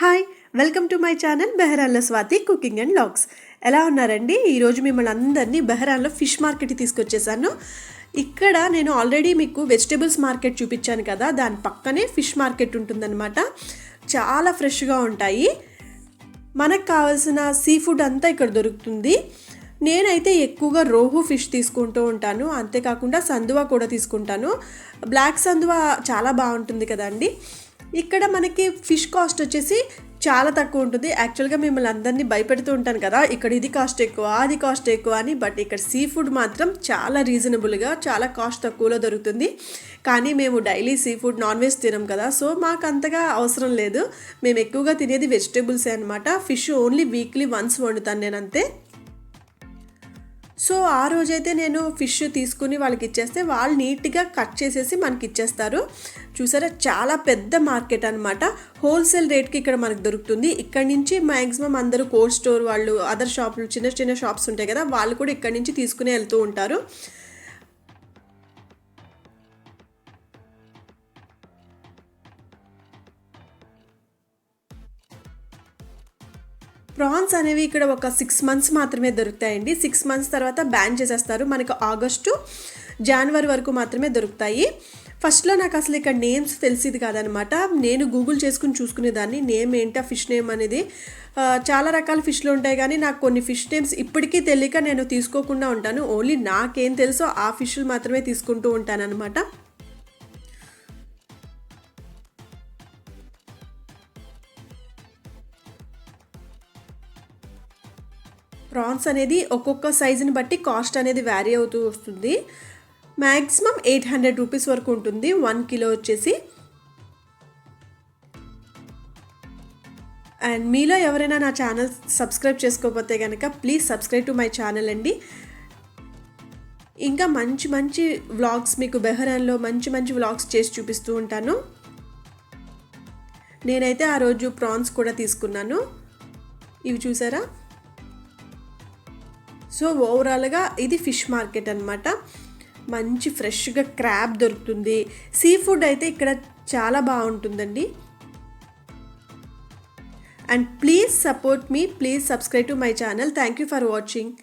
Hi welcome to my channel బెహరాన్లో Swathi cooking and vlogs. ఎలా ఉన్నారండి? ఈరోజు మిమ్మల్ని అందరినీ బెహరాన్లో ఫిష్ మార్కెట్కి తీసుకొచ్చేసాను. ఇక్కడ నేను ఆల్రెడీ మీకు వెజిటేబుల్స్ మార్కెట్ చూపించాను కదా, దాని పక్కనే ఫిష్ మార్కెట్ ఉంటుందన్నమాట. చాలా ఫ్రెష్గా ఉంటాయి. మనకు కావాల్సిన సీ ఫుడ్ అంతా ఇక్కడ దొరుకుతుంది. నేనైతే ఎక్కువగా రోహు ఫిష్ తీసుకుంటూ ఉంటాను, అంతేకాకుండా సందువా కూడా తీసుకుంటాను. బ్లాక్ సందువా చాలా బాగుంటుంది కదండి. ఇక్కడ మనకి ఫిష్ కాస్ట్ వచ్చేసి చాలా తక్కువ ఉంటుంది. యాక్చువల్గా మిమ్మల్ని అందరినీ భయపెడుతూ ఉంటాను కదా, ఇక్కడ ఇది కాస్ట్ ఎక్కువ అది కాస్ట్ ఎక్కువ అని. బట్ ఇక్కడ సీ ఫుడ్ మాత్రం చాలా రీజనబుల్గా, చాలా కాస్ట్ తక్కువలో దొరుకుతుంది. కానీ మేము daily sea food non veg తినం కదా, సో మాకు అంతగా అవసరం లేదు. మేము ఎక్కువగా తినేది వెజిటేబుల్సే అనమాట. ఫిష్ ఓన్లీ వీక్లీ వన్స్ వండుతాను నేను, అంతే. సో ఆ రోజైతే నేను ఫిష్ తీసుకుని వాళ్ళకి ఇచ్చేస్తే వాళ్ళు నీట్గా కట్ చేసేసి మనకి ఇచ్చేస్తారు. చూసారా, చాలా పెద్ద మార్కెట్ అనమాట. హోల్సేల్ రేట్కి ఇక్కడ మనకు దొరుకుతుంది. ఇక్కడ నుంచి మ్యాక్సిమం అందరూ కోల్డ్ స్టోర్ వాళ్ళు, అదర్ షాపులు, చిన్న చిన్న షాప్స్ ఉంటాయి కదా, వాళ్ళు కూడా ఇక్కడ నుంచి తీసుకుని వెళ్తూ ఉంటారు. ప్రాన్స్ అనేవి ఇక్కడ ఒక 6 months మాత్రమే దొరుకుతాయండి. 6 months తర్వాత బ్యాన్ చేసేస్తారు. మనకు ఆగస్టు జనవరి వరకు మాత్రమే దొరుకుతాయి. ఫస్ట్లో నాకు అసలు ఇక్కడ నేమ్స్ తెలిసేది కాదనమాట. నేను గూగుల్ చేసుకుని చూసుకునేదాన్ని, నేమ్ ఏంటా ఫిష్ నేమ్ అనేది. చాలా రకాల ఫిష్లు ఉంటాయి, కానీ నాకు కొన్ని ఫిష్ నేమ్స్ ఇప్పటికీ తెలియక నేను తీసుకోకుండా ఉంటాను. ఓన్లీ నాకేం తెలుసో ఆ ఫిష్లు మాత్రమే తీసుకుంటూ ఉంటాను అనమాట. ప్రాన్స్ అనేది ఒక్కొక్క సైజుని బట్టి కాస్ట్ అనేది వ్యారీ అవుతూ వస్తుంది. మ్యాక్సిమం 800 రూపీస్ వరకు ఉంటుంది 1 కిలో వచ్చేసి. అండ్ మీలో ఎవరైనా నా ఛానల్ సబ్స్క్రైబ్ చేసుకోకపోతే కనుక please subscribe to my channel అండి. ఇంకా మంచి మంచి వ్లాగ్స్ మీకు బెహరాన్లో మంచి మంచి వ్లాగ్స్ చేసి చూపిస్తూ ఉంటాను. నేనైతే ఆ రోజు ప్రాన్స్ కూడా తీసుకున్నాను. ఇవి చూసారా? సో ఓవరాల్గా ఇది ఫిష్ మార్కెట్ అనమాట. మంచి ఫ్రెష్గా క్రాబ్ దొరుకుతుంది. సీ ఫుడ్ అయితే ఇక్కడ చాలా బాగుంటుందండి. And please support me, please subscribe to my channel. Thank you for watching.